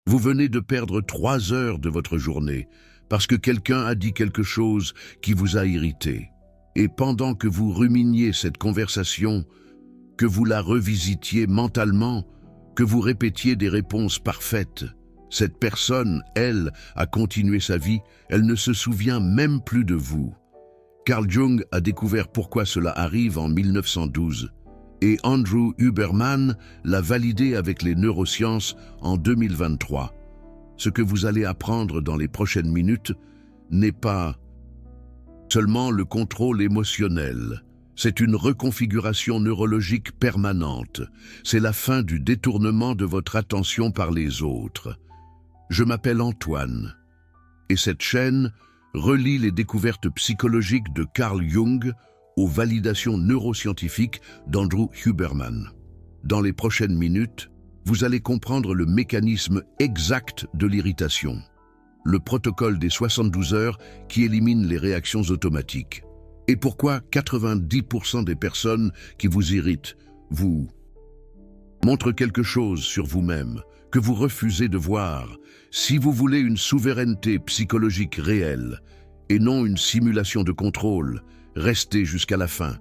Vous venez de perdre 3 heures de votre journée parce que quelqu'un a dit quelque chose qui vous a irrité. Et pendant que vous ruminiez cette conversation, que vous la revisitiez mentalement, que vous répétiez des réponses parfaites, cette personne, elle, a continué sa vie, elle ne se souvient même plus de vous. Carl Jung a découvert pourquoi cela arrive en 1912 et Andrew Huberman l'a validé avec les neurosciences en 2023. Ce que vous allez apprendre dans les prochaines minutes n'est pas seulement le contrôle émotionnel. C'est une reconfiguration neurologique permanente. C'est la fin du détournement de votre attention par les autres. Je m'appelle Antoine, et cette chaîne relie les découvertes psychologiques de Carl Jung aux validations neuroscientifiques d'Andrew Huberman. Dans les prochaines minutes, vous allez comprendre le mécanisme exact de l'irritation, le protocole des 72 heures qui élimine les réactions automatiques, et pourquoi 90% des personnes qui vous irritent vous montrent quelque chose sur vous-même que vous refusez de voir. Si vous voulez une souveraineté psychologique réelle et non une simulation de contrôle, restez jusqu'à la fin.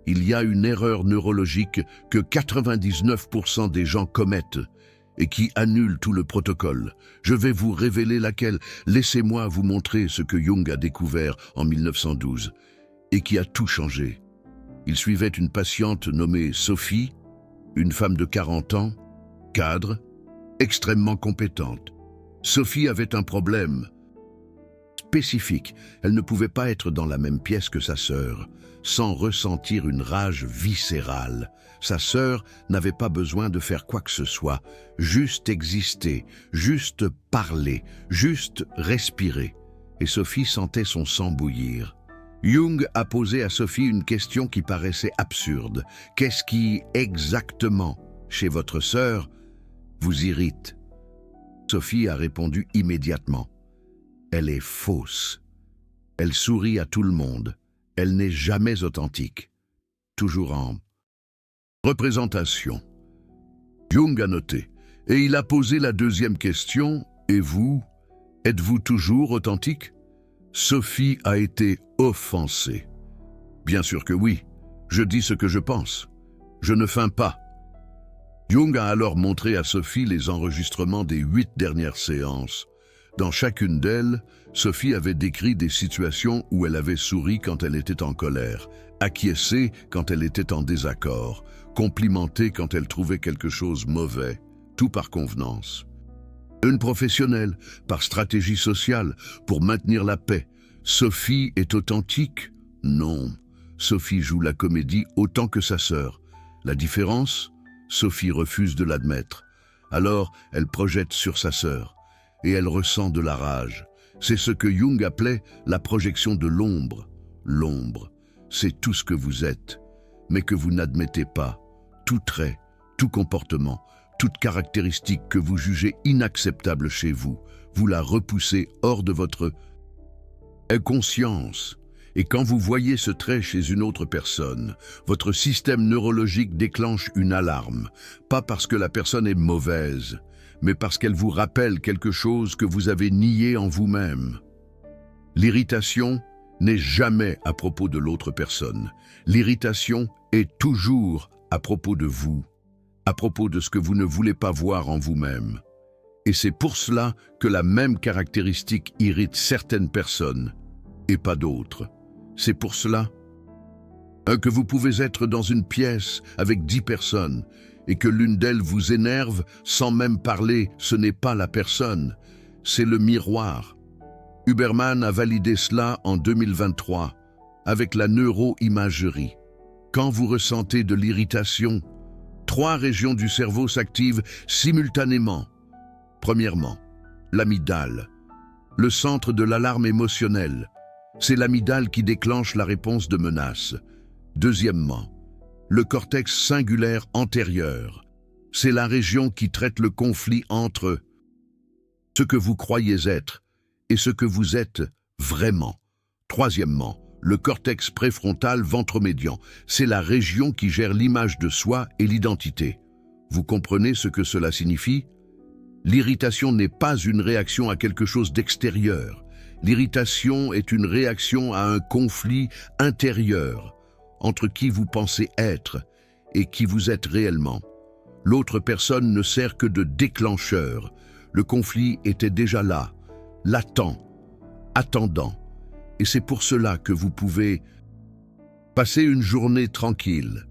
Il y a une erreur neurologique que 99% des gens commettent et qui annule tout le protocole. Je vais vous révéler laquelle. Laissez-moi vous montrer ce que Jung a découvert en 1912 et qui a tout changé. Il suivait une patiente nommée Sophie, une femme de 40 ans, cadre, extrêmement compétente. Sophie avait un problème spécifique. Elle ne pouvait pas être dans la même pièce que sa sœur sans ressentir une rage viscérale. Sa sœur n'avait pas besoin de faire quoi que ce soit, juste exister, juste parler, juste respirer. Et Sophie sentait son sang bouillir. Jung a posé à Sophie une question qui paraissait absurde. Qu'est-ce qui, exactement, chez votre sœur, vous irrite? Sophie a répondu immédiatement. Elle est fausse. Elle sourit à tout le monde. Elle n'est jamais authentique. Toujours en représentation. Jung a noté. Et il a posé la deuxième question. Et vous, êtes-vous toujours authentique? Sophie a été offensée. Bien sûr que oui. Je dis ce que je pense. Je ne feins pas. Jung a alors montré à Sophie les enregistrements des 8 dernières séances. Dans chacune d'elles, Sophie avait décrit des situations où elle avait souri quand elle était en colère, acquiescé quand elle était en désaccord, complimenté quand elle trouvait quelque chose mauvais, tout par convenance. Une professionnelle, par stratégie sociale, pour maintenir la paix. Sophie est authentique? Non. Sophie joue la comédie autant que sa sœur. La différence? Sophie refuse de l'admettre. Alors, elle projette sur sa sœur. Et elle ressent de la rage. C'est ce que Jung appelait la projection de l'ombre. L'ombre, c'est tout ce que vous êtes, mais que vous n'admettez pas. Tout trait, tout comportement, toute caractéristique que vous jugez inacceptable chez vous, vous la repoussez hors de votre inconscience. Et quand vous voyez ce trait chez une autre personne, votre système neurologique déclenche une alarme, pas parce que la personne est mauvaise, mais parce qu'elle vous rappelle quelque chose que vous avez nié en vous-même. L'irritation n'est jamais à propos de l'autre personne. L'irritation est toujours à propos de vous, à propos de ce que vous ne voulez pas voir en vous-même. Et c'est pour cela que la même caractéristique irrite certaines personnes et pas d'autres. C'est pour cela que vous pouvez être dans une pièce avec 10 personnes et que l'une d'elles vous énerve sans même parler. Ce n'est pas la personne, c'est le miroir. Huberman a validé cela en 2023 avec la neuroimagerie. Quand vous ressentez de l'irritation, 3 régions du cerveau s'activent simultanément. Premièrement, l'amygdale, le centre de l'alarme émotionnelle. C'est l'amygdale qui déclenche la réponse de menace. Deuxièmement, le cortex singulaire antérieur. C'est la région qui traite le conflit entre ce que vous croyez être et ce que vous êtes vraiment. Troisièmement, le cortex préfrontal ventromédian. C'est la région qui gère l'image de soi et l'identité. Vous comprenez ce que cela signifie? L'irritation n'est pas une réaction à quelque chose d'extérieur. L'irritation est une réaction à un conflit intérieur entre qui vous pensez être et qui vous êtes réellement. L'autre personne ne sert que de déclencheur. Le conflit était déjà là, latent, attendant. Et c'est pour cela que vous pouvez passer une journée tranquille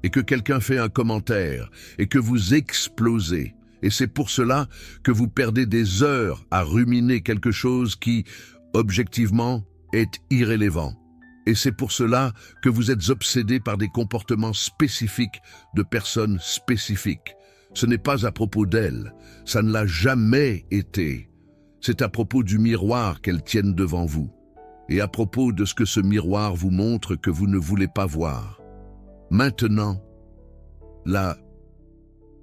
et que quelqu'un fait un commentaire et que vous explosez. Et c'est pour cela que vous perdez des heures à ruminer quelque chose qui, objectivement, est irrélévant. Et c'est pour cela que vous êtes obsédé par des comportements spécifiques de personnes spécifiques. Ce n'est pas à propos d'elles, ça ne l'a jamais été. C'est à propos du miroir qu'elles tiennent devant vous, et à propos de ce que ce miroir vous montre que vous ne voulez pas voir. Maintenant, la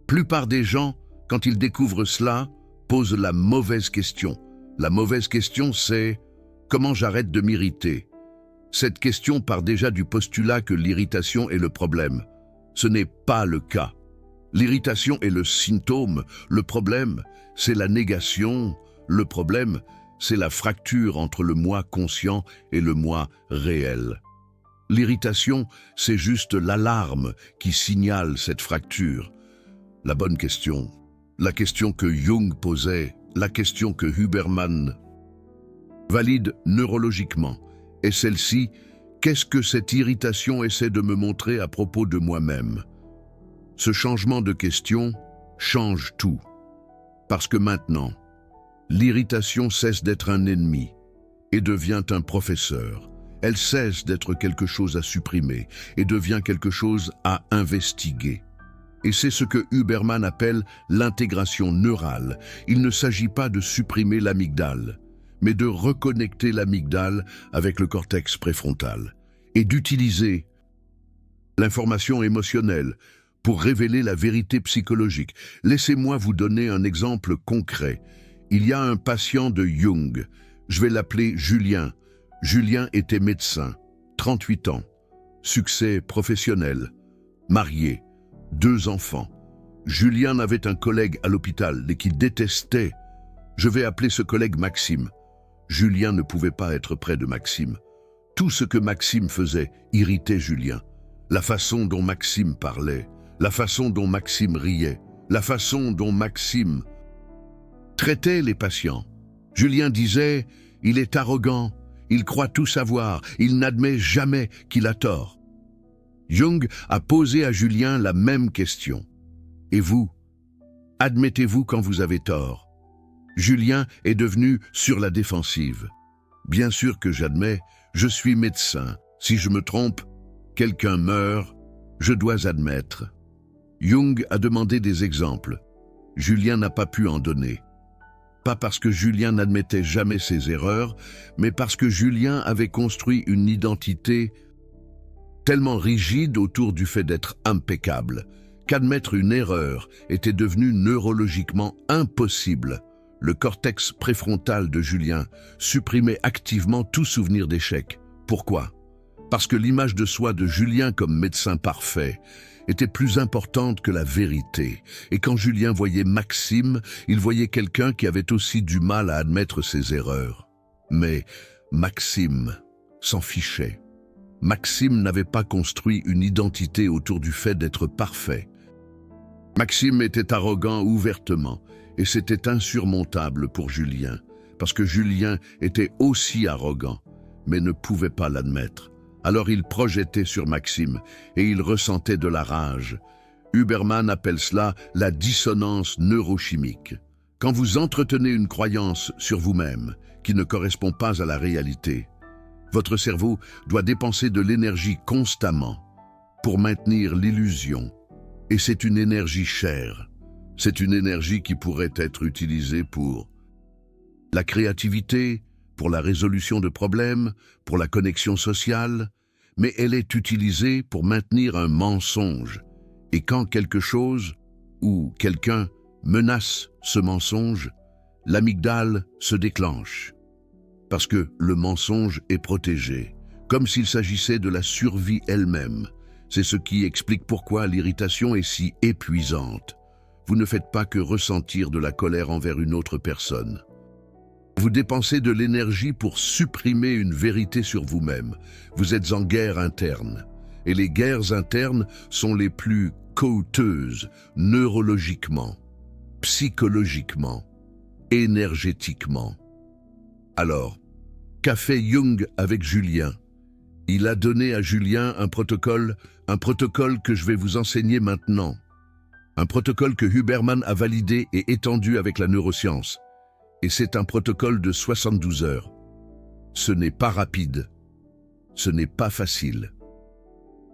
plupart des gens, quand ils découvrent cela, posent la mauvaise question. La mauvaise question, c'est « Comment j'arrête de m'irriter ?» Cette question part déjà du postulat que l'irritation est le problème. Ce n'est pas le cas. L'irritation est le symptôme. Le problème, c'est la négation. Le problème, c'est la fracture entre le moi conscient et le moi réel. L'irritation, c'est juste l'alarme qui signale cette fracture. La bonne question, la question que Jung posait, la question que Huberman valide neurologiquement, est celle-ci: qu'est-ce que cette irritation essaie de me montrer à propos de moi-même? Ce changement de question change tout. Parce que maintenant, l'irritation cesse d'être un ennemi et devient un professeur. Elle cesse d'être quelque chose à supprimer et devient quelque chose à investiguer. Et c'est ce que Huberman appelle l'intégration neurale. Il ne s'agit pas de supprimer l'amygdale, mais de reconnecter l'amygdale avec le cortex préfrontal et d'utiliser l'information émotionnelle pour révéler la vérité psychologique. Laissez-moi vous donner un exemple concret. Il y a un patient de Jung, je vais l'appeler Julien. Julien était médecin, 38 ans, succès professionnel, marié, 2 enfants. Julien avait un collègue à l'hôpital et qu'il détestait. Je vais appeler ce collègue Maxime. Julien ne pouvait pas être près de Maxime. Tout ce que Maxime faisait irritait Julien. La façon dont Maxime parlait, la façon dont Maxime riait, la façon dont Maxime traitait les patients. Julien disait « Il est arrogant, il croit tout savoir, il n'admet jamais qu'il a tort. » Jung a posé à Julien la même question. Et vous, admettez-vous quand vous avez tort? Julien est devenu sur la défensive. Bien sûr que j'admets, je suis médecin. Si je me trompe, quelqu'un meurt, je dois admettre. Jung a demandé des exemples. Julien n'a pas pu en donner. Pas parce que Julien n'admettait jamais ses erreurs, mais parce que Julien avait construit une identité tellement rigide autour du fait d'être impeccable, qu'admettre une erreur était devenu neurologiquement impossible. Le cortex préfrontal de Julien supprimait activement tout souvenir d'échec. Pourquoi? Parce que l'image de soi de Julien comme médecin parfait était plus importante que la vérité. Et quand Julien voyait Maxime, il voyait quelqu'un qui avait aussi du mal à admettre ses erreurs. Mais Maxime s'en fichait. Maxime n'avait pas construit une identité autour du fait d'être parfait. Maxime était arrogant ouvertement, et c'était insurmontable pour Julien, parce que Julien était aussi arrogant, mais ne pouvait pas l'admettre. Alors il projetait sur Maxime, et il ressentait de la rage. Huberman appelle cela la dissonance neurochimique. Quand vous entretenez une croyance sur vous-même qui ne correspond pas à la réalité, votre cerveau doit dépenser de l'énergie constamment pour maintenir l'illusion. Et c'est une énergie chère. C'est une énergie qui pourrait être utilisée pour la créativité, pour la résolution de problèmes, pour la connexion sociale, mais elle est utilisée pour maintenir un mensonge. Et quand quelque chose ou quelqu'un menace ce mensonge, l'amygdale se déclenche. Parce que le mensonge est protégé, comme s'il s'agissait de la survie elle-même. C'est ce qui explique pourquoi l'irritation est si épuisante. vous ne faites pas que ressentir de la colère envers une autre personne. Vous dépensez de l'énergie pour supprimer une vérité sur vous-même. Vous êtes en guerre interne. Et les guerres internes sont les plus coûteuses neurologiquement, psychologiquement, énergétiquement. Alors, qu'a fait Jung avec Julien? Il a donné à Julien un protocole que je vais vous enseigner maintenant. Un protocole que Huberman a validé et étendu avec la neuroscience. Et c'est un protocole de 72 heures. Ce n'est pas rapide. Ce n'est pas facile.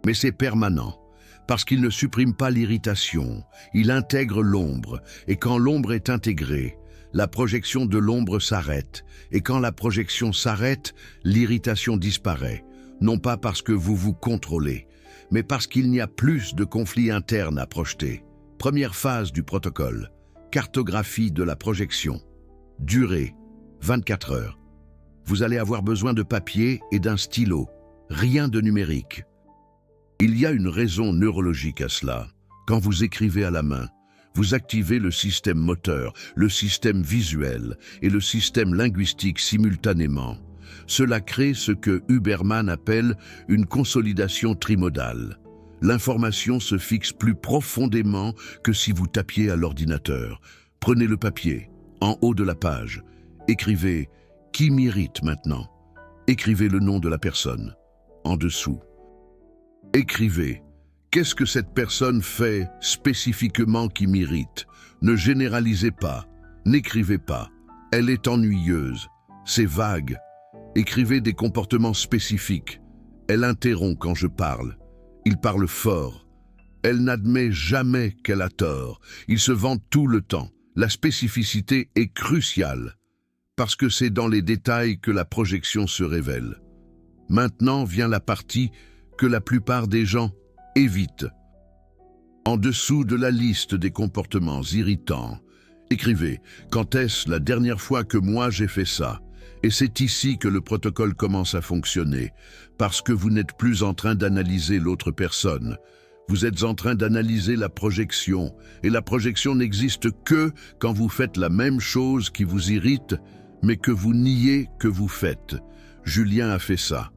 Mais c'est permanent, parce qu'il ne supprime pas l'irritation. Il intègre l'ombre, et quand l'ombre est intégrée, la projection de l'ombre s'arrête. Et quand la projection s'arrête, l'irritation disparaît. Non pas parce que vous vous contrôlez, mais parce qu'il n'y a plus de conflits internes à projeter. Première phase du protocole, cartographie de la projection. Durée, 24 heures. Vous allez avoir besoin de papier et d'un stylo, rien de numérique. Il y a une raison neurologique à cela. Quand vous écrivez à la main, vous activez le système moteur, le système visuel et le système linguistique simultanément. Cela crée ce que Huberman appelle une consolidation trimodale. L'information se fixe plus profondément que si vous tapiez à l'ordinateur. Prenez le papier, en haut de la page. Écrivez « Qui m'irrite maintenant ?» Écrivez le nom de la personne, en dessous. Écrivez « Qu'est-ce que cette personne fait spécifiquement qui m'irrite ?» Ne généralisez pas, n'écrivez pas. Elle est ennuyeuse, c'est vague. Écrivez des comportements spécifiques. Elle interrompt quand je parle. Il parle fort. Elle n'admet jamais qu'elle a tort. Il se vante tout le temps. La spécificité est cruciale, parce que c'est dans les détails que la projection se révèle. Maintenant vient la partie que la plupart des gens évitent. En dessous de la liste des comportements irritants, écrivez « Quand est-ce la dernière fois que moi j'ai fait ça ?» Et c'est ici que le protocole commence à fonctionner, parce que vous n'êtes plus en train d'analyser l'autre personne. Vous êtes en train d'analyser la projection, et la projection n'existe que quand vous faites la même chose qui vous irrite, mais que vous niez que vous faites. Julien a fait ça.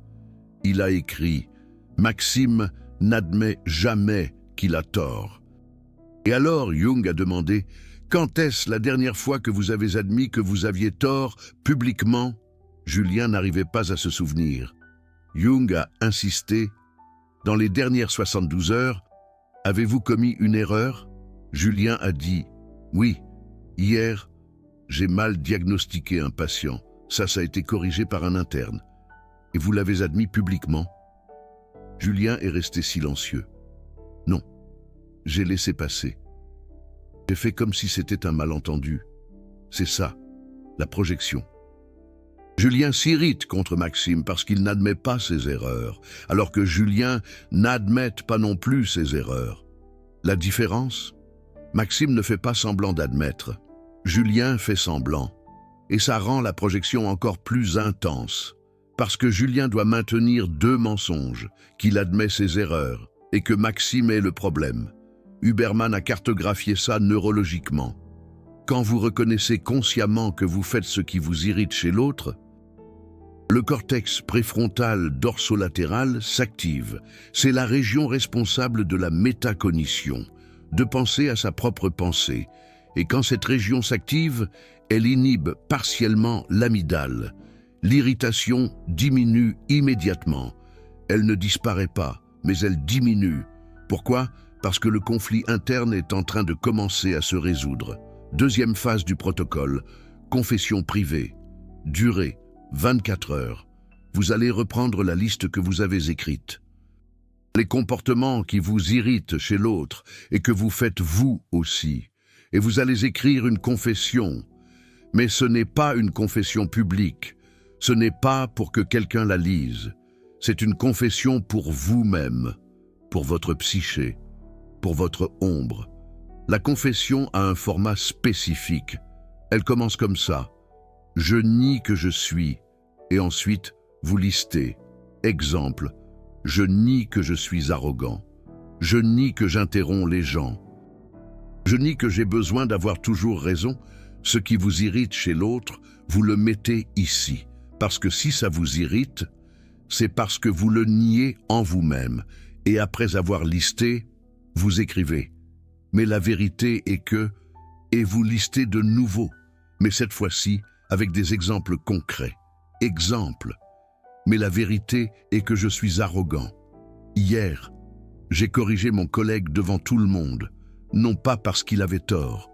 Il a écrit « Maxime n'admet jamais qu'il a tort ». Et alors Jung a demandé « Quand est-ce la dernière fois que vous avez admis que vous aviez tort publiquement ?» Julien n'arrivait pas à se souvenir. Jung a insisté « Dans les dernières 72 heures, avez-vous commis une erreur ?» Julien a dit « Oui, hier, j'ai mal diagnostiqué un patient. Ça a été corrigé par un interne. Et vous l'avez admis publiquement ?» Julien est resté silencieux. « Non, j'ai laissé passer. J'ai fait comme si c'était un malentendu. C'est ça, la projection. » Julien s'irrite contre Maxime parce qu'il n'admet pas ses erreurs, alors que Julien n'admet pas non plus ses erreurs. La différence? Maxime ne fait pas semblant d'admettre. Julien fait semblant. Et ça rend la projection encore plus intense, parce que Julien doit maintenir deux mensonges, qu'il admet ses erreurs et que Maxime est le problème. Huberman a cartographié ça neurologiquement. Quand vous reconnaissez consciemment que vous faites ce qui vous irrite chez l'autre, le cortex préfrontal dorsolatéral s'active. C'est la région responsable de la métacognition, de penser à sa propre pensée. Et quand cette région s'active, elle inhibe partiellement l'amygdale. L'irritation diminue immédiatement. Elle ne disparaît pas, mais elle diminue. Pourquoi ? Parce que le conflit interne est en train de commencer à se résoudre. Deuxième phase du protocole, confession privée. Durée, 24 heures. Vous allez reprendre la liste que vous avez écrite. Les comportements qui vous irritent chez l'autre et que vous faites vous aussi. Et vous allez écrire une confession. Mais ce n'est pas une confession publique. Ce n'est pas pour que quelqu'un la lise. C'est une confession pour vous-même, pour votre psyché, pour votre ombre. La confession a un format spécifique. Elle commence comme ça. Je nie que je suis. Et ensuite, vous listez. Exemple, je nie que je suis arrogant. Je nie que j'interromps les gens. Je nie que j'ai besoin d'avoir toujours raison. Ce qui vous irrite chez l'autre, vous le mettez ici. Parce que si ça vous irrite, c'est parce que vous le niez en vous-même. Et après avoir listé, vous écrivez. Mais la vérité est que, et vous listez de nouveau, mais cette fois-ci avec des exemples concrets. Exemple. Mais la vérité est que je suis arrogant. Hier, j'ai corrigé mon collègue devant tout le monde, non pas parce qu'il avait tort,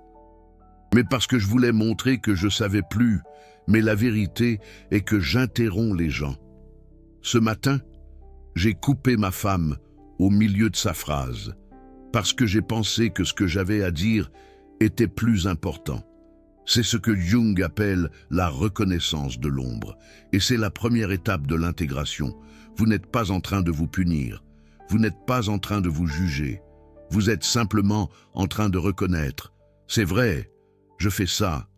mais parce que je voulais montrer que je savais plus, mais la vérité est que j'interromps les gens. Ce matin, j'ai coupé ma femme au milieu de sa phrase, parce que j'ai pensé que ce que j'avais à dire était plus important. C'est ce que Jung appelle la reconnaissance de l'ombre, et c'est la première étape de l'intégration. Vous n'êtes pas en train de vous punir, vous n'êtes pas en train de vous juger, vous êtes simplement en train de reconnaître. C'est vrai, je fais ça,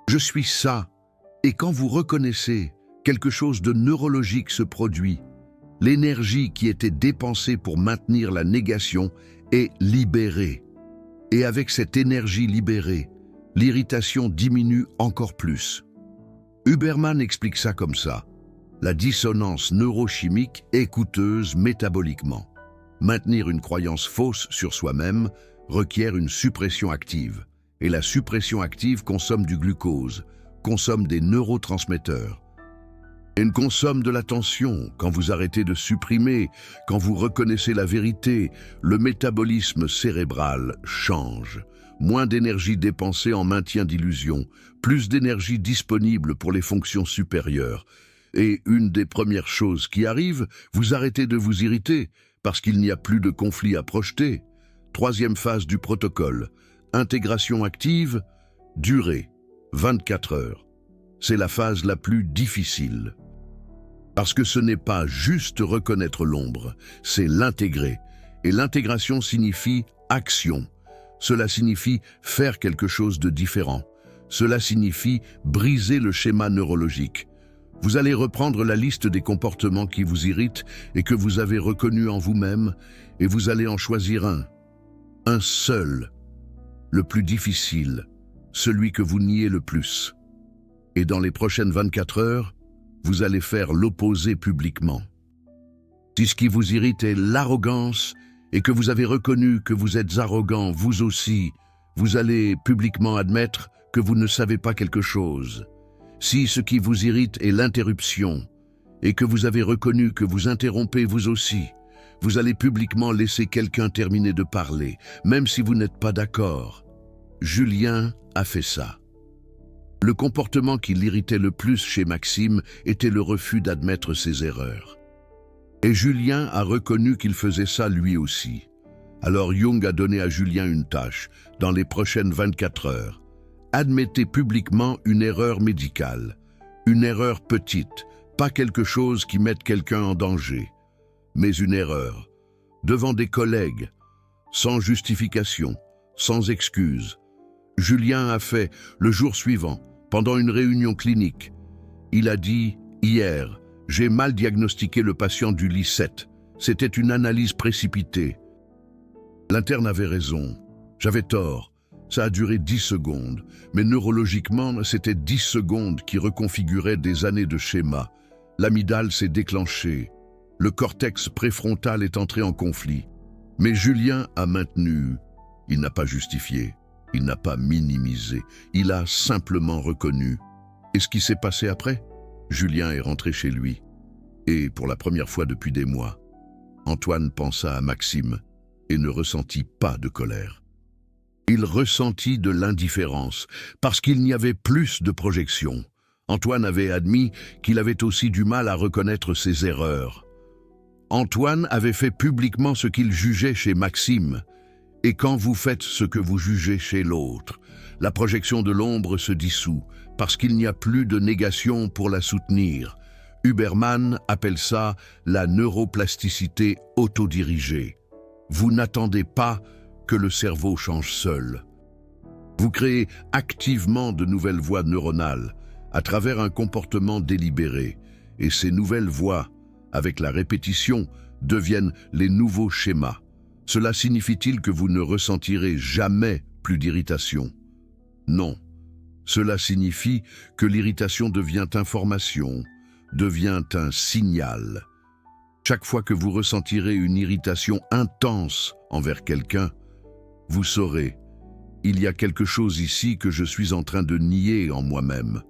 je suis ça, et quand vous reconnaissez, quelque chose de neurologique se produit. L'énergie qui était dépensée pour maintenir la négation est libérée. Et avec cette énergie libérée, l'irritation diminue encore plus. Huberman explique ça comme ça. La dissonance neurochimique est coûteuse métaboliquement. Maintenir une croyance fausse sur soi-même requiert une suppression active. Et la suppression active consomme du glucose, consomme des neurotransmetteurs. Elle consomme de l'attention. Quand vous arrêtez de supprimer, quand vous reconnaissez la vérité, le métabolisme cérébral change. Moins d'énergie dépensée en maintien d'illusion, plus d'énergie disponible pour les fonctions supérieures. Et une des premières choses qui arrive, vous arrêtez de vous irriter, parce qu'il n'y a plus de conflit à projeter. Troisième phase du protocole. Intégration active, durée, 24 heures. C'est la phase la plus difficile. Parce que ce n'est pas juste reconnaître l'ombre, c'est l'intégrer. Et l'intégration signifie action. Cela signifie faire quelque chose de différent. Cela signifie briser le schéma neurologique. Vous allez reprendre la liste des comportements qui vous irritent et que vous avez reconnus en vous-même, et vous allez en choisir un seul, le plus difficile, celui que vous niez le plus. Et dans les prochaines 24 heures, vous allez faire l'opposé publiquement. Si ce qui vous irrite est l'arrogance et que vous avez reconnu que vous êtes arrogant vous aussi, vous allez publiquement admettre que vous ne savez pas quelque chose. Si ce qui vous irrite est l'interruption et que vous avez reconnu que vous interrompez vous aussi, vous allez publiquement laisser quelqu'un terminer de parler, même si vous n'êtes pas d'accord. Julien a fait ça. Le comportement qui l'irritait le plus chez Maxime était le refus d'admettre ses erreurs. Et Julien a reconnu qu'il faisait ça lui aussi. Alors Jung a donné à Julien une tâche, dans les prochaines 24 heures. Admettez publiquement une erreur médicale. Une erreur petite, pas quelque chose qui mette quelqu'un en danger, mais une erreur. Devant des collègues, sans justification, sans excuse. Julien a fait, le jour suivant, pendant une réunion clinique, il a dit « Hier, j'ai mal diagnostiqué le patient du lit 7. C'était une analyse précipitée. L'interne avait raison. J'avais tort. Ça a duré 10 secondes. Mais neurologiquement, c'était 10 secondes qui reconfiguraient des années de schéma. L'amygdale s'est déclenchée. Le cortex préfrontal est entré en conflit. Mais Julien a maintenu. Il n'a pas justifié. Il n'a pas minimisé, il a simplement reconnu. Et ce qui s'est passé après? Julien est rentré chez lui. Et pour la première fois depuis des mois, Antoine pensa à Maxime et ne ressentit pas de colère. Il ressentit de l'indifférence, parce qu'il n'y avait plus de projection. Antoine avait admis qu'il avait aussi du mal à reconnaître ses erreurs. Antoine avait fait publiquement ce qu'il jugeait chez Maxime. Et quand vous faites ce que vous jugez chez l'autre, la projection de l'ombre se dissout parce qu'il n'y a plus de négation pour la soutenir. Huberman appelle ça la neuroplasticité autodirigée. Vous n'attendez pas que le cerveau change seul. Vous créez activement de nouvelles voies neuronales à travers un comportement délibéré. Et ces nouvelles voies, avec la répétition, deviennent les nouveaux schémas. Cela signifie-t-il que vous ne ressentirez jamais plus d'irritation? Non. Cela signifie que l'irritation devient information, devient un signal. Chaque fois que vous ressentirez une irritation intense envers quelqu'un, vous saurez, il y a quelque chose ici que je suis en train de nier en moi-même.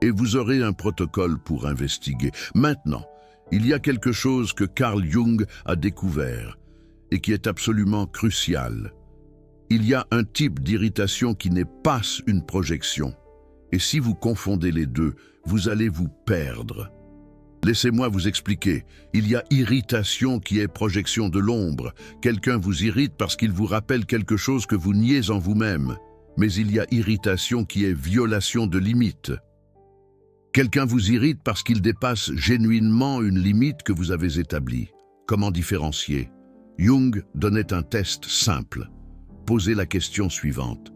Et vous aurez un protocole pour investiguer. Maintenant, il y a quelque chose que Carl Jung a découvert et qui est absolument crucial. Il y a un type d'irritation qui n'est pas une projection. Et si vous confondez les deux, vous allez vous perdre. Laissez-moi vous expliquer. Il y a irritation qui est projection de l'ombre. Quelqu'un vous irrite parce qu'il vous rappelle quelque chose que vous niez en vous-même. Mais il y a irritation qui est violation de limite. Quelqu'un vous irrite parce qu'il dépasse genuinement une limite que vous avez établie. Comment différencier? Jung donnait un test simple. Posez la question suivante.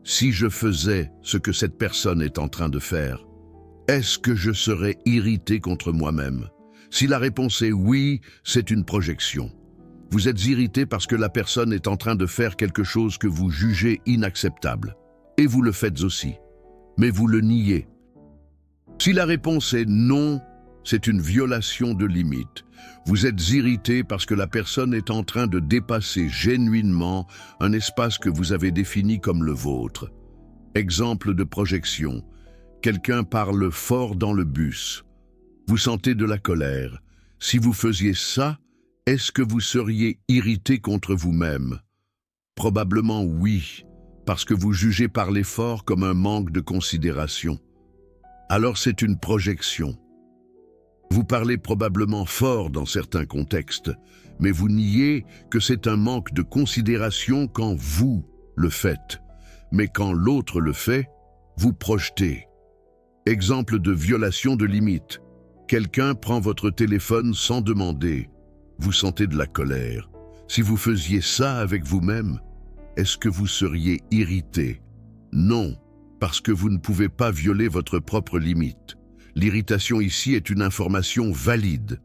Si je faisais ce que cette personne est en train de faire, est-ce que je serais irrité contre moi-même? Si la réponse est oui, c'est une projection. Vous êtes irrité parce que la personne est en train de faire quelque chose que vous jugez inacceptable. Et vous le faites aussi. Mais vous le niez. Si la réponse est non, c'est une violation de limite. Vous êtes irrité parce que la personne est en train de dépasser genuinement un espace que vous avez défini comme le vôtre. Exemple de projection. Quelqu'un parle fort dans le bus. Vous sentez de la colère. Si vous faisiez ça, est-ce que vous seriez irrité contre vous-même? Probablement oui, parce que vous jugez parler fort comme un manque de considération. Alors c'est une projection. Vous parlez probablement fort dans certains contextes, mais vous niez que c'est un manque de considération quand vous le faites. Mais quand l'autre le fait, vous projetez. Exemple de violation de limite. Quelqu'un prend votre téléphone sans demander. Vous sentez de la colère. Si vous faisiez ça avec vous-même, est-ce que vous seriez irrité? Non, parce que vous ne pouvez pas violer votre propre limite. L'irritation ici est une information valide.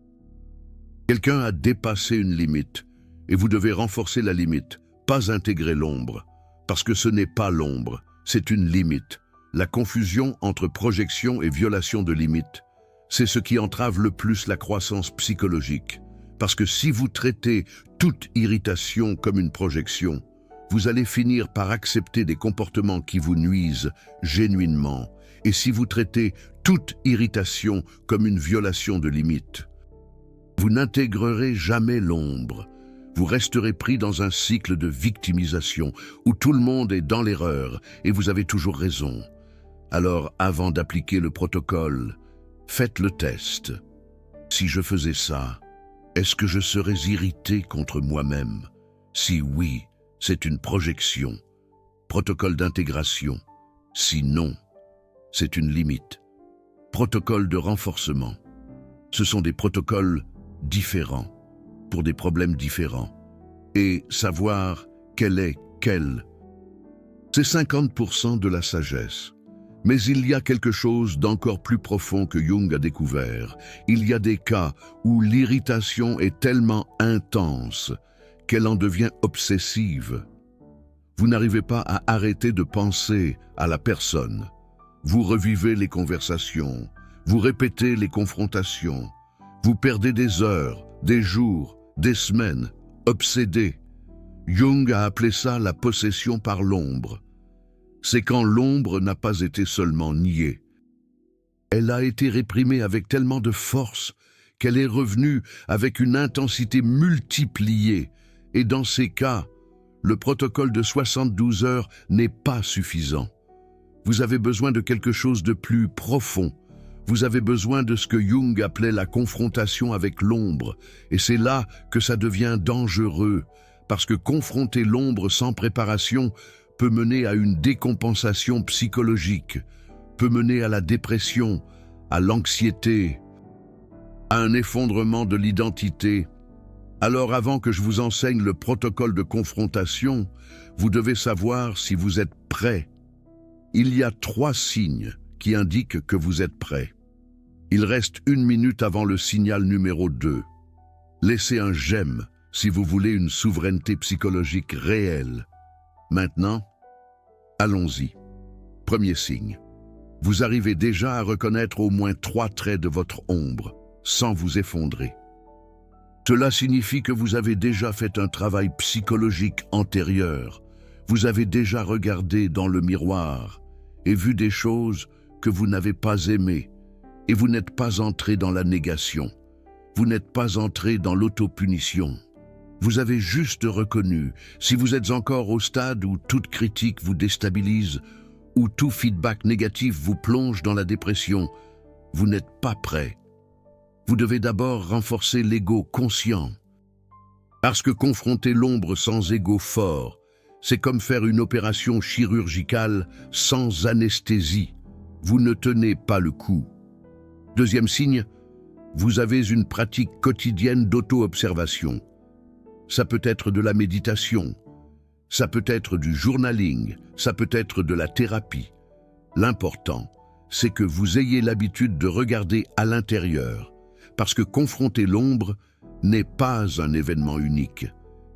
Quelqu'un a dépassé une limite, et vous devez renforcer la limite, pas intégrer l'ombre. Parce que ce n'est pas l'ombre, c'est une limite. La confusion entre projection et violation de limite, c'est ce qui entrave le plus la croissance psychologique. Parce que si vous traitez toute irritation comme une projection, vous allez finir par accepter des comportements qui vous nuisent genuinement. Et si vous traitez toute irritation comme une violation de limite, vous n'intégrerez jamais l'ombre. Vous resterez pris dans un cycle de victimisation où tout le monde est dans l'erreur et vous avez toujours raison. Alors, avant d'appliquer le protocole, faites le test. Si je faisais ça, est-ce que je serais irrité contre moi-même? Si oui, c'est une projection. Protocole d'intégration. Si non, c'est une limite. Protocole de renforcement. Ce sont des protocoles différents, pour des problèmes différents. Et savoir quel est quel, c'est 50% de la sagesse. Mais il y a quelque chose d'encore plus profond que Jung a découvert. Il y a des cas où l'irritation est tellement intense qu'elle en devient obsessive. Vous n'arrivez pas à arrêter de penser à la personne. Vous revivez les conversations, vous répétez les confrontations, vous perdez des heures, des jours, des semaines, obsédé. Jung a appelé ça la possession par l'ombre. C'est quand l'ombre n'a pas été seulement niée. Elle a été réprimée avec tellement de force qu'elle est revenue avec une intensité multipliée. Et dans ces cas, le protocole de 72 heures n'est pas suffisant. Vous avez besoin de quelque chose de plus profond. Vous avez besoin de ce que Jung appelait la confrontation avec l'ombre. Et c'est là que ça devient dangereux, parce que confronter l'ombre sans préparation peut mener à une décompensation psychologique, peut mener à la dépression, à l'anxiété, à un effondrement de l'identité. Alors avant que je vous enseigne le protocole de confrontation, vous devez savoir si vous êtes prêt. Il y a 3 signes qui indiquent que vous êtes prêt. Il reste 1 minute avant le signal numéro 2. Laissez un j'aime si vous voulez une souveraineté psychologique réelle. Maintenant, allons-y. Premier signe. Vous arrivez déjà à reconnaître au moins 3 traits de votre ombre, sans vous effondrer. Cela signifie que vous avez déjà fait un travail psychologique antérieur. Vous avez déjà regardé dans le miroir et vu des choses que vous n'avez pas aimées, et vous n'êtes pas entré dans la négation. Vous n'êtes pas entré dans l'autopunition. Vous avez juste reconnu, si vous êtes encore au stade où toute critique vous déstabilise, où tout feedback négatif vous plonge dans la dépression, vous n'êtes pas prêt. Vous devez d'abord renforcer l'ego conscient. Parce que confronter l'ombre sans ego fort, c'est comme faire une opération chirurgicale sans anesthésie. Vous ne tenez pas le coup. Deuxième signe, vous avez une pratique quotidienne d'auto-observation. Ça peut être de la méditation, ça peut être du journaling, ça peut être de la thérapie. L'important, c'est que vous ayez l'habitude de regarder à l'intérieur, parce que confronter l'ombre n'est pas un événement unique,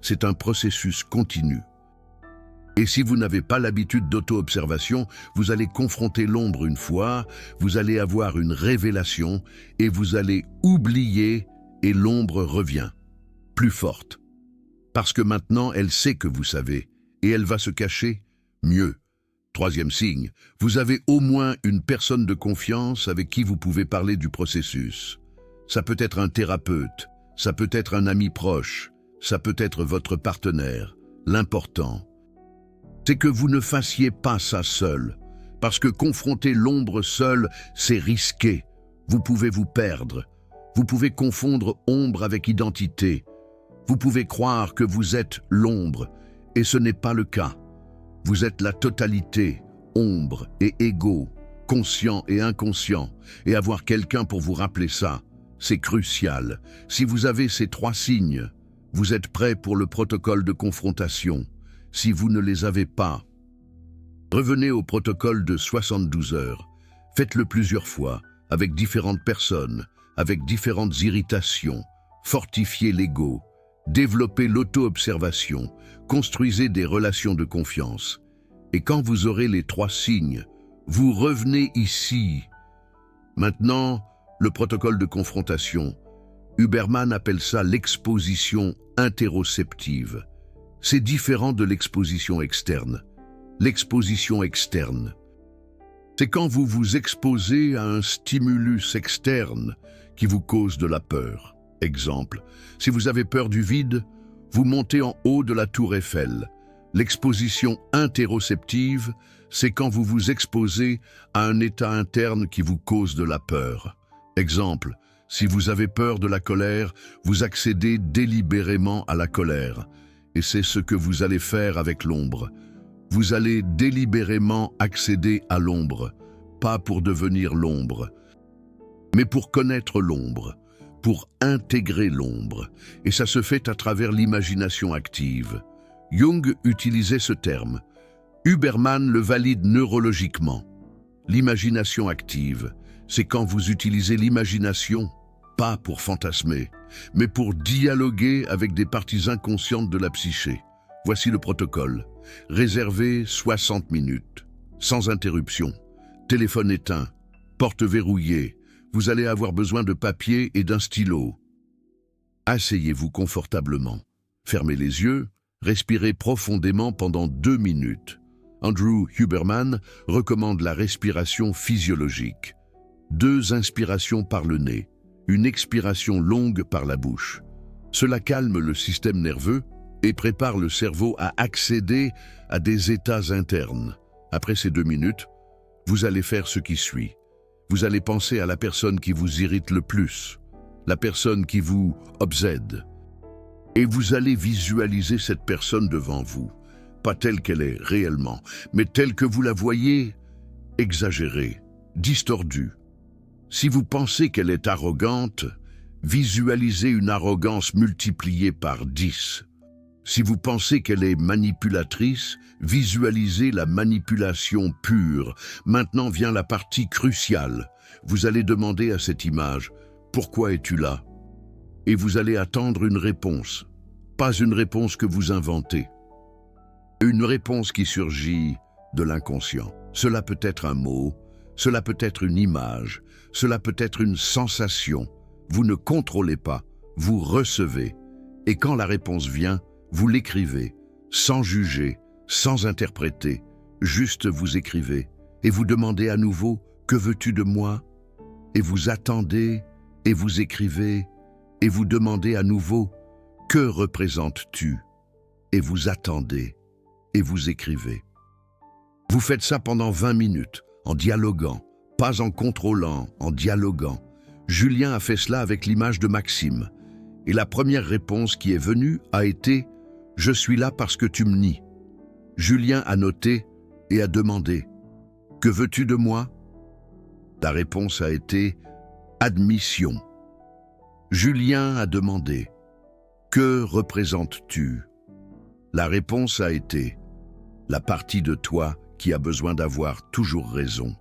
c'est un processus continu. Et si vous n'avez pas l'habitude d'auto-observation, vous allez confronter l'ombre une fois, vous allez avoir une révélation et vous allez oublier et l'ombre revient, plus forte. Parce que maintenant, elle sait que vous savez et elle va se cacher mieux. Troisième signe, vous avez au moins une personne de confiance avec qui vous pouvez parler du processus. Ça peut être un thérapeute, ça peut être un ami proche, ça peut être votre partenaire. L'important, c'est que vous ne fassiez pas ça seul, parce que confronter l'ombre seul, c'est risqué. Vous pouvez vous perdre. Vous pouvez confondre ombre avec identité. Vous pouvez croire que vous êtes l'ombre, et ce n'est pas le cas. Vous êtes la totalité, ombre et ego, conscient et inconscient, et avoir quelqu'un pour vous rappeler ça, c'est crucial. Si vous avez ces 3 signes, vous êtes prêt pour le protocole de confrontation. Si vous ne les avez pas, revenez au protocole de 72 heures. Faites-le plusieurs fois, avec différentes personnes, avec différentes irritations. Fortifiez l'ego, développez l'auto-observation, construisez des relations de confiance. Et quand vous aurez les 3 signes, vous revenez ici. Maintenant, le protocole de confrontation. Huberman appelle ça l'exposition interoceptive. C'est différent de l'exposition externe. L'exposition externe, c'est quand vous vous exposez à un stimulus externe qui vous cause de la peur. Exemple, si vous avez peur du vide, vous montez en haut de la tour Eiffel. L'exposition interoceptive, c'est quand vous vous exposez à un état interne qui vous cause de la peur. Exemple, si vous avez peur de la colère, vous accédez délibérément à la colère. Et c'est ce que vous allez faire avec l'ombre. Vous allez délibérément accéder à l'ombre, pas pour devenir l'ombre, mais pour connaître l'ombre, pour intégrer l'ombre. Et ça se fait à travers l'imagination active. Jung utilisait ce terme. Huberman le valide neurologiquement. L'imagination active, c'est quand vous utilisez l'imagination, pas pour fantasmer, mais pour dialoguer avec des parties inconscientes de la psyché. Voici le protocole. Réservez 60 minutes, sans interruption, téléphone éteint, porte verrouillée. Vous allez avoir besoin de papier et d'un stylo. Asseyez-vous confortablement. Fermez les yeux, respirez profondément pendant 2 minutes. Andrew Huberman recommande la respiration physiologique. 2 inspirations par le nez, une expiration longue par la bouche. Cela calme le système nerveux et prépare le cerveau à accéder à des états internes. Après ces 2 minutes, vous allez faire ce qui suit. Vous allez penser à la personne qui vous irrite le plus, la personne qui vous obsède. Et vous allez visualiser cette personne devant vous, pas telle qu'elle est réellement, mais telle que vous la voyez, exagérée, distordue. Si vous pensez qu'elle est arrogante, visualisez une arrogance multipliée par 10. Si vous pensez qu'elle est manipulatrice, visualisez la manipulation pure. Maintenant vient la partie cruciale. Vous allez demander à cette image « Pourquoi es-tu là ?» Et vous allez attendre une réponse. pas une réponse que vous inventez. Une réponse qui surgit de l'inconscient. Cela peut être un mot, cela peut être une image, cela peut être une sensation. Vous ne contrôlez pas, vous recevez. Et quand la réponse vient, vous l'écrivez, sans juger, sans interpréter. Juste vous écrivez, et vous demandez à nouveau « Que veux-tu de moi ?» Et vous attendez, et vous écrivez, et vous demandez à nouveau « Que représentes-tu ?» Et vous attendez, et vous écrivez. Vous faites ça pendant 20 minutes, en dialoguant, pas en contrôlant, en dialoguant. Julien a fait cela avec l'image de Maxime. Et la première réponse qui est venue a été « Je suis là parce que tu me nies ». Julien a noté et a demandé « Que veux-tu de moi ?» La réponse a été « Admission ». Julien a demandé « Que représentes-tu » La réponse a été « La partie de toi qui a besoin d'avoir toujours raison,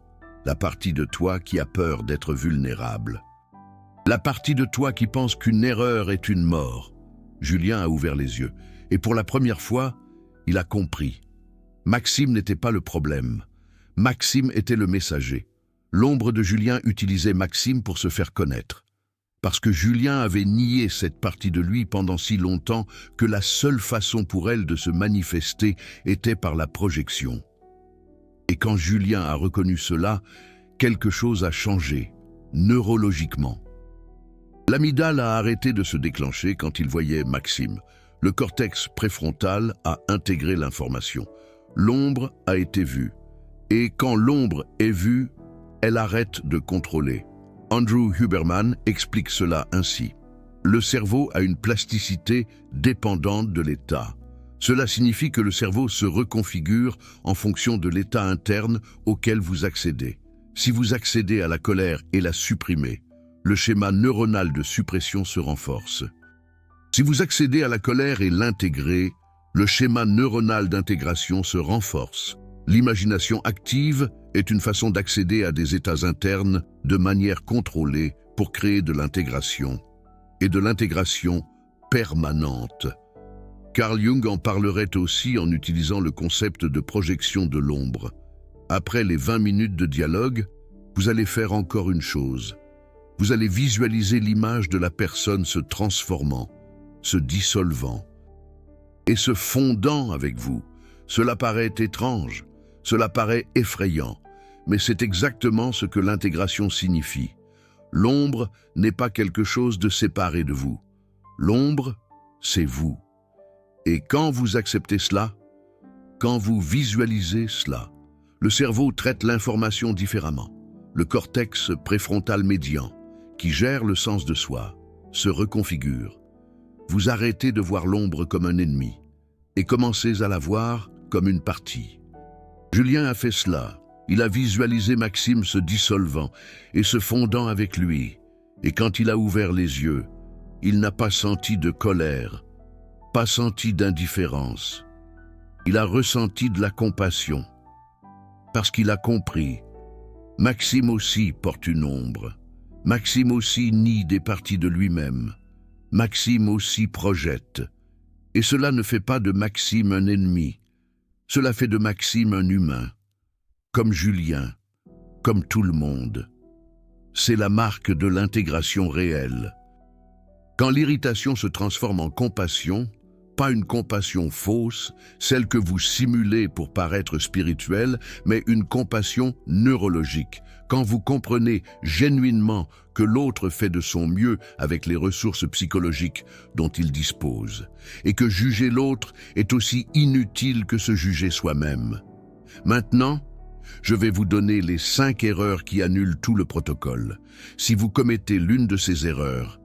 la partie de toi qui a peur d'être vulnérable, la partie de toi qui pense qu'une erreur est une mort. » Julien a ouvert les yeux, et pour la première fois, il a compris. Maxime n'était pas le problème. Maxime était le messager. L'ombre de Julien utilisait Maxime pour se faire connaître. Parce que Julien avait nié cette partie de lui pendant si longtemps que la seule façon pour elle de se manifester était par la projection. Et quand Julien a reconnu cela, quelque chose a changé, neurologiquement. L'amygdale a arrêté de se déclencher quand il voyait Maxime. Le cortex préfrontal a intégré l'information. L'ombre a été vue. Et quand l'ombre est vue, elle arrête de contrôler. Andrew Huberman explique cela ainsi. Le cerveau a une plasticité dépendante de l'état. Cela signifie que le cerveau se reconfigure en fonction de l'état interne auquel vous accédez. Si vous accédez à la colère et la supprimez, le schéma neuronal de suppression se renforce. Si vous accédez à la colère et l'intégrez, le schéma neuronal d'intégration se renforce. L'imagination active est une façon d'accéder à des états internes de manière contrôlée pour créer de l'intégration, et de l'intégration permanente. Carl Jung en parlerait aussi en utilisant le concept de projection de l'ombre. Après les 20 minutes de dialogue, vous allez faire encore une chose. Vous allez visualiser l'image de la personne se transformant, se dissolvant et se fondant avec vous. Cela paraît étrange, cela paraît effrayant, mais c'est exactement ce que l'intégration signifie. L'ombre n'est pas quelque chose de séparé de vous. L'ombre, c'est vous. Et quand vous acceptez cela, quand vous visualisez cela, le cerveau traite l'information différemment. Le cortex préfrontal médian, qui gère le sens de soi, se reconfigure. Vous arrêtez de voir l'ombre comme un ennemi et commencez à la voir comme une partie. Julien a fait cela. Il a visualisé Maxime se dissolvant et se fondant avec lui. Et quand il a ouvert les yeux, il n'a pas senti de colère, pas senti d'indifférence. Il a ressenti de la compassion. Parce qu'il a compris. Maxime aussi porte une ombre. Maxime aussi nie des parties de lui-même. Maxime aussi projette. Et cela ne fait pas de Maxime un ennemi. Cela fait de Maxime un humain. Comme Julien, comme tout le monde. C'est la marque de l'intégration réelle. Quand l'irritation se transforme en compassion, pas une compassion fausse, celle que vous simulez pour paraître spirituelle, mais une compassion neurologique. Quand vous comprenez genuinement que l'autre fait de son mieux avec les ressources psychologiques dont il dispose, et que juger l'autre est aussi inutile que se juger soi-même. Maintenant, je vais vous donner les 5 erreurs qui annulent tout le protocole. Si vous commettez l'une de ces erreurs,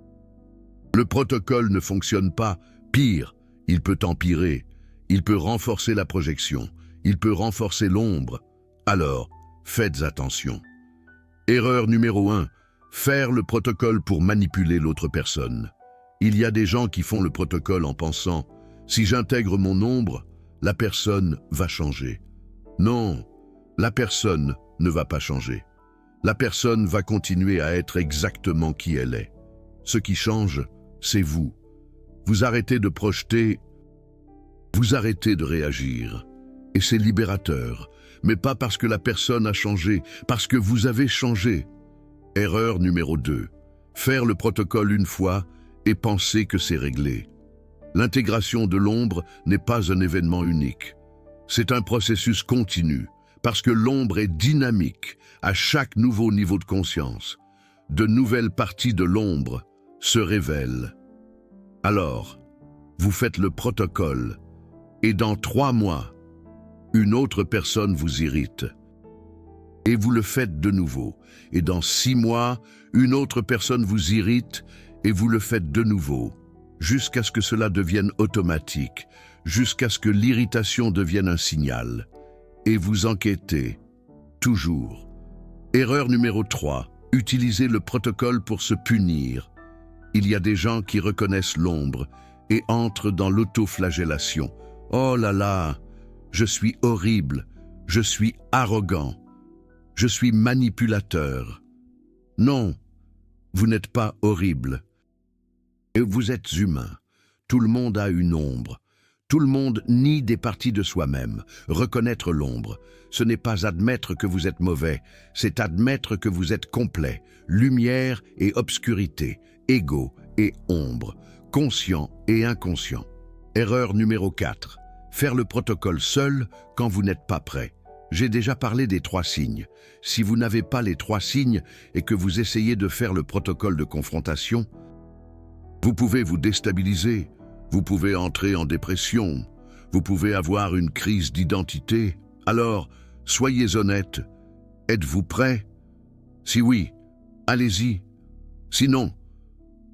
le protocole ne fonctionne pas. Pire, il peut empirer, il peut renforcer la projection, il peut renforcer l'ombre. Alors, faites attention. Erreur numéro 1, faire le protocole pour manipuler l'autre personne. Il y a des gens qui font le protocole en pensant « si j'intègre mon ombre, la personne va changer ». Non, la personne ne va pas changer. La personne va continuer à être exactement qui elle est. Ce qui change, c'est vous. Vous arrêtez de projeter, vous arrêtez de réagir. Et c'est libérateur, mais pas parce que la personne a changé, parce que vous avez changé. Erreur numéro 2. Faire le protocole une fois et penser que c'est réglé. L'intégration de l'ombre n'est pas un événement unique. C'est un processus continu, parce que l'ombre est dynamique à chaque nouveau niveau de conscience. De nouvelles parties de l'ombre se révèlent. Alors, vous faites le protocole, et dans 3 mois, une autre personne vous irrite. Et vous le faites de nouveau, et dans 6 mois, une autre personne vous irrite, et vous le faites de nouveau, jusqu'à ce que cela devienne automatique, jusqu'à ce que l'irritation devienne un signal. Et vous enquêtez, toujours. Erreur numéro 3, utilisez le protocole pour se punir. Il y a des gens qui reconnaissent l'ombre et entrent dans l'autoflagellation. Oh là là, je suis horrible, je suis arrogant, je suis manipulateur. Non, vous n'êtes pas horrible. Et vous êtes humain. Tout le monde a une ombre. Tout le monde nie des parties de soi-même. Reconnaître l'ombre, ce n'est pas admettre que vous êtes mauvais, c'est admettre que vous êtes complet, lumière et obscurité, ego et ombre, conscient et inconscient. Erreur numéro 4. Faire le protocole seul quand vous n'êtes pas prêt. J'ai déjà parlé des 3 signes. Si vous n'avez pas les 3 signes et que vous essayez de faire le protocole de confrontation, vous pouvez vous déstabiliser, vous pouvez entrer en dépression, vous pouvez avoir une crise d'identité. Alors, soyez honnête. Êtes-vous prêt? Si oui, allez-y. Sinon,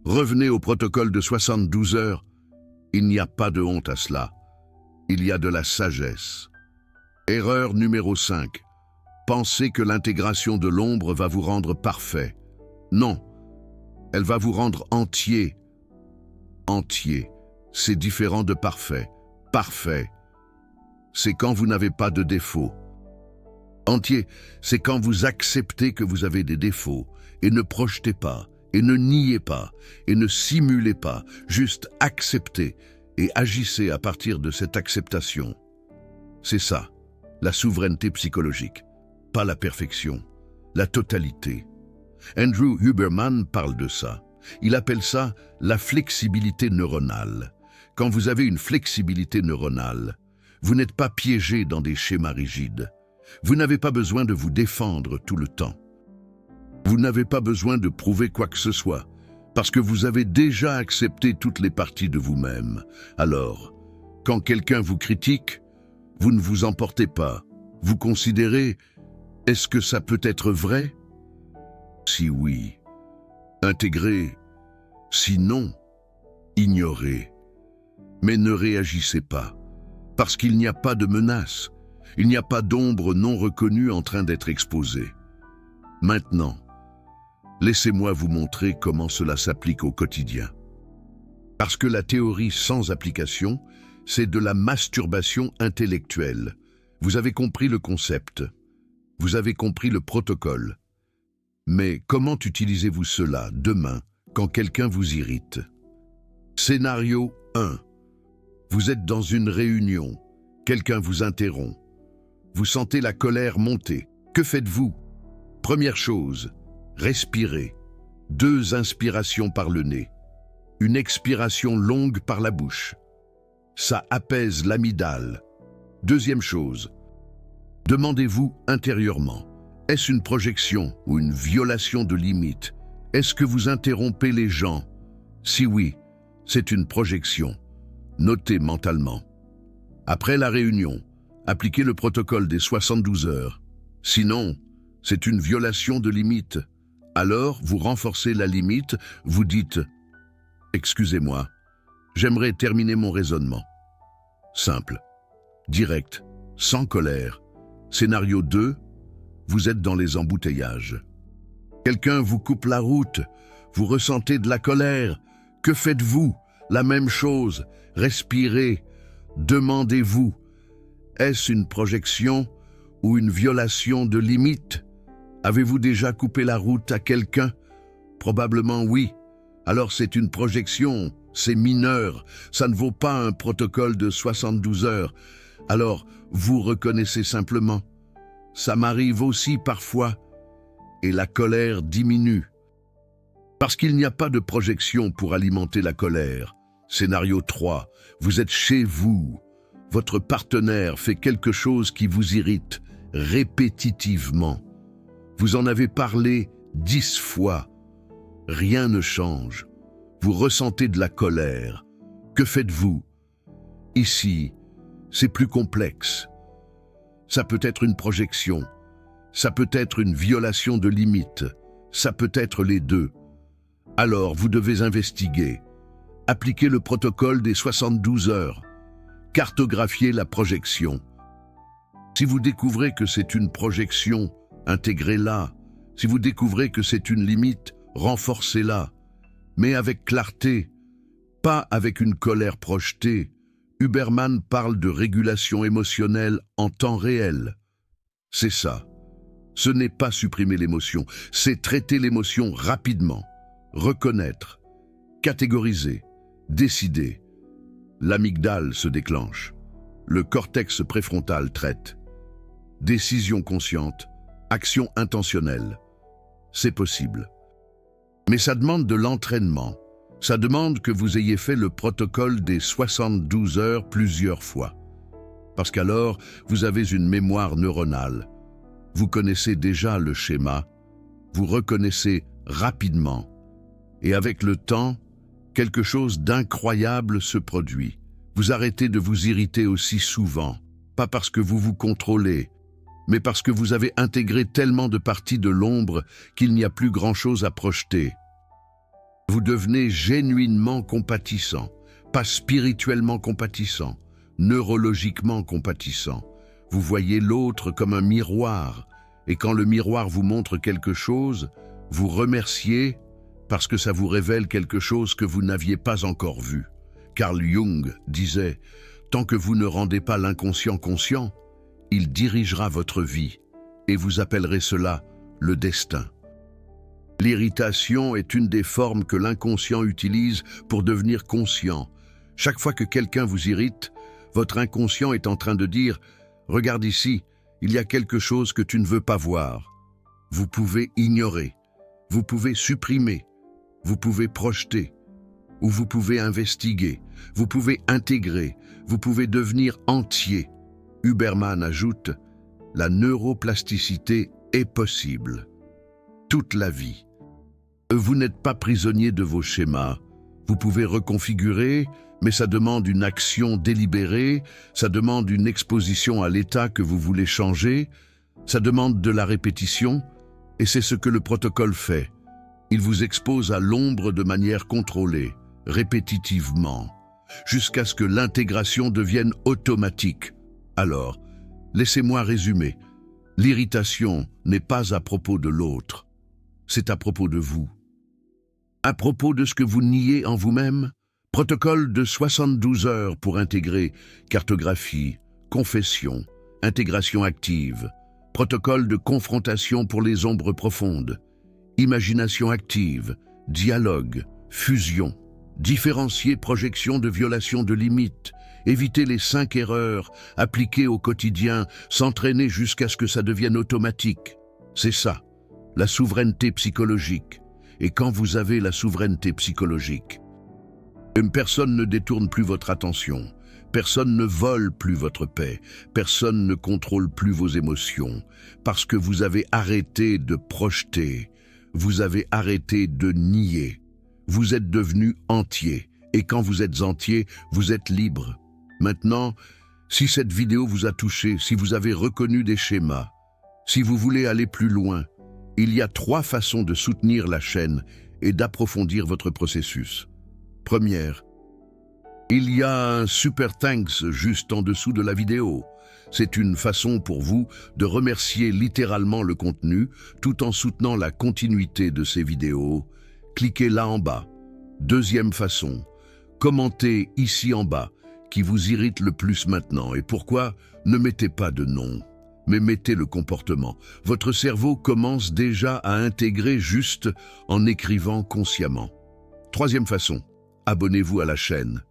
revenez au protocole de 72 heures. Il n'y a pas de honte à cela. Il y a de la sagesse. Erreur numéro 5. Pensez que l'intégration de l'ombre va vous rendre parfait. Non, elle va vous rendre entier. Entier, c'est différent de parfait. Parfait, c'est quand vous n'avez pas de défaut. Entier, c'est quand vous acceptez que vous avez des défauts et ne projetez pas, et ne niez pas, et ne simulez pas, juste acceptez et agissez à partir de cette acceptation. C'est ça, la souveraineté psychologique, pas la perfection, la totalité. Andrew Huberman parle de ça. Il appelle ça la flexibilité neuronale. Quand vous avez une flexibilité neuronale, vous n'êtes pas piégé dans des schémas rigides. Vous n'avez pas besoin de vous défendre tout le temps. Vous n'avez pas besoin de prouver quoi que ce soit, parce que vous avez déjà accepté toutes les parties de vous-même. Alors, quand quelqu'un vous critique, vous ne vous emportez pas. Vous considérez, est-ce que ça peut être vrai? Si oui, intégrez. Sinon, ignorez. Mais ne réagissez pas, parce qu'il n'y a pas de menace. Il n'y a pas d'ombre non reconnue en train d'être exposée. Maintenant, laissez-moi vous montrer comment cela s'applique au quotidien. Parce que la théorie sans application, c'est de la masturbation intellectuelle. Vous avez compris le concept. Vous avez compris le protocole. Mais comment utilisez-vous cela demain quand quelqu'un vous irrite? Scénario 1. Vous êtes dans une réunion. Quelqu'un vous interrompt. Vous sentez la colère monter. Que faites-vous? Première chose, respirez. 2 inspirations par le nez. Une expiration longue par la bouche. Ça apaise l'amygdale. Deuxième chose, demandez-vous intérieurement, est-ce une projection ou une violation de limite? Est-ce que vous interrompez les gens? Si oui, c'est une projection. Notez mentalement. Après la réunion, appliquez le protocole des 72 heures. Sinon, c'est une violation de limite. Alors, vous renforcez la limite, vous dites « Excusez-moi, j'aimerais terminer mon raisonnement. » Simple, direct, sans colère. Scénario 2, vous êtes dans les embouteillages. Quelqu'un vous coupe la route, vous ressentez de la colère. Que faites-vous? La même chose, respirez, demandez-vous. Est-ce une projection ou une violation de limite? Avez-vous déjà coupé la route à quelqu'un? Probablement oui. Alors c'est une projection, c'est mineur, ça ne vaut pas un protocole de 72 heures. Alors, vous reconnaissez simplement. Ça m'arrive aussi parfois, et la colère diminue. Parce qu'il n'y a pas de projection pour alimenter la colère. Scénario 3, vous êtes chez vous. Votre partenaire fait quelque chose qui vous irrite répétitivement. Vous en avez parlé 10 fois. Rien ne change. Vous ressentez de la colère. Que faites-vous? Ici, c'est plus complexe. Ça peut être une projection. Ça peut être une violation de limites. Ça peut être les deux. Alors, vous devez investiguer. Appliquer le protocole des 72 heures. Cartographier la projection. Si vous découvrez que c'est une projection, intégrez-la. Si vous découvrez que c'est une limite, renforcez-la. Mais avec clarté, pas avec une colère projetée. Huberman parle de régulation émotionnelle en temps réel. C'est ça. Ce n'est pas supprimer l'émotion, c'est traiter l'émotion rapidement, reconnaître, catégoriser, décider. L'amygdale se déclenche. Le cortex préfrontal traite. Décision consciente, action intentionnelle. C'est possible. Mais ça demande de l'entraînement. Ça demande que vous ayez fait le protocole des 72 heures plusieurs fois. Parce qu'alors, vous avez une mémoire neuronale. Vous connaissez déjà le schéma. Vous reconnaissez rapidement. Et avec le temps, quelque chose d'incroyable se produit. Vous arrêtez de vous irriter aussi souvent. Pas parce que vous vous contrôlez, mais parce que vous avez intégré tellement de parties de l'ombre qu'il n'y a plus grand-chose à projeter. Vous devenez genuinement compatissant, pas spirituellement compatissant, neurologiquement compatissant. Vous voyez l'autre comme un miroir, et quand le miroir vous montre quelque chose, vous remerciez parce que ça vous révèle quelque chose que vous n'aviez pas encore vu. Carl Jung disait « Tant que vous ne rendez pas l'inconscient conscient, il dirigera votre vie, et vous appellerez cela le destin. » L'irritation est une des formes que l'inconscient utilise pour devenir conscient. Chaque fois que quelqu'un vous irrite, votre inconscient est en train de dire « Regarde ici, il y a quelque chose que tu ne veux pas voir. » Vous pouvez ignorer, vous pouvez supprimer, vous pouvez projeter, ou vous pouvez investiguer, vous pouvez intégrer, vous pouvez devenir entier. Huberman ajoute « La neuroplasticité est possible. » Toute la vie. Vous n'êtes pas prisonnier de vos schémas. Vous pouvez reconfigurer, mais ça demande une action délibérée, ça demande une exposition à l'état que vous voulez changer, ça demande de la répétition, et c'est ce que le protocole fait. Il vous expose à l'ombre de manière contrôlée, répétitivement, jusqu'à ce que l'intégration devienne automatique. Alors, laissez-moi résumer. L'irritation n'est pas à propos de l'autre, c'est à propos de vous. À propos de ce que vous niez en vous-même, protocole de 72 heures pour intégrer cartographie, confession, intégration active, protocole de confrontation pour les ombres profondes, imagination active, dialogue, fusion, différencier projection de violation de limites, éviter les 5 erreurs, appliquer au quotidien, s'entraîner jusqu'à ce que ça devienne automatique. C'est ça, la souveraineté psychologique. Et quand vous avez la souveraineté psychologique, personne ne détourne plus votre attention, personne ne vole plus votre paix, personne ne contrôle plus vos émotions, parce que vous avez arrêté de projeter, vous avez arrêté de nier. Vous êtes devenu entier, et quand vous êtes entier, vous êtes libre. Maintenant, si cette vidéo vous a touché, si vous avez reconnu des schémas, si vous voulez aller plus loin, il y a 3 façons de soutenir la chaîne et d'approfondir votre processus. Première, il y a un super thanks juste en dessous de la vidéo. C'est une façon pour vous de remercier littéralement le contenu tout en soutenant la continuité de ces vidéos. Cliquez là en bas. Deuxième façon, commentez ici en bas qui vous irrite le plus maintenant et pourquoi. Ne mettez pas de nom, mais mettez le comportement. Votre cerveau commence déjà à intégrer juste en écrivant consciemment. Troisième façon, abonnez-vous à la chaîne.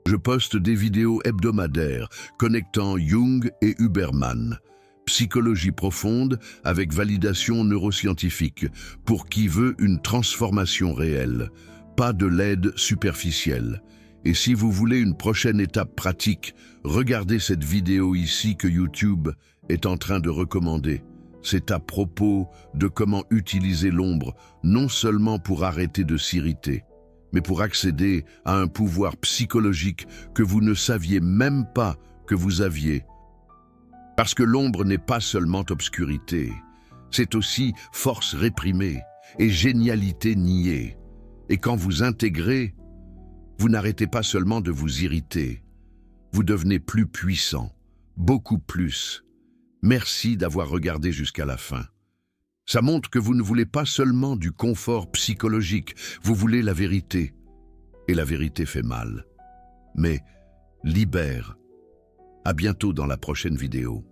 Je poste des vidéos hebdomadaires connectant Jung et Huberman. Psychologie profonde avec validation neuroscientifique pour qui veut une transformation réelle, pas de l'aide superficielle. Et si vous voulez une prochaine étape pratique, regardez cette vidéo ici que YouTube est en train de recommander. C'est à propos de comment utiliser l'ombre, non seulement pour arrêter de s'irriter, mais pour accéder à un pouvoir psychologique que vous ne saviez même pas que vous aviez. Parce que l'ombre n'est pas seulement obscurité, c'est aussi force réprimée et génialité niée. Et quand vous intégrez, vous n'arrêtez pas seulement de vous irriter, vous devenez plus puissant, beaucoup plus. Merci d'avoir regardé jusqu'à la fin. Ça montre que vous ne voulez pas seulement du confort psychologique, vous voulez la vérité. Et la vérité fait mal. Mais libère. À bientôt dans la prochaine vidéo.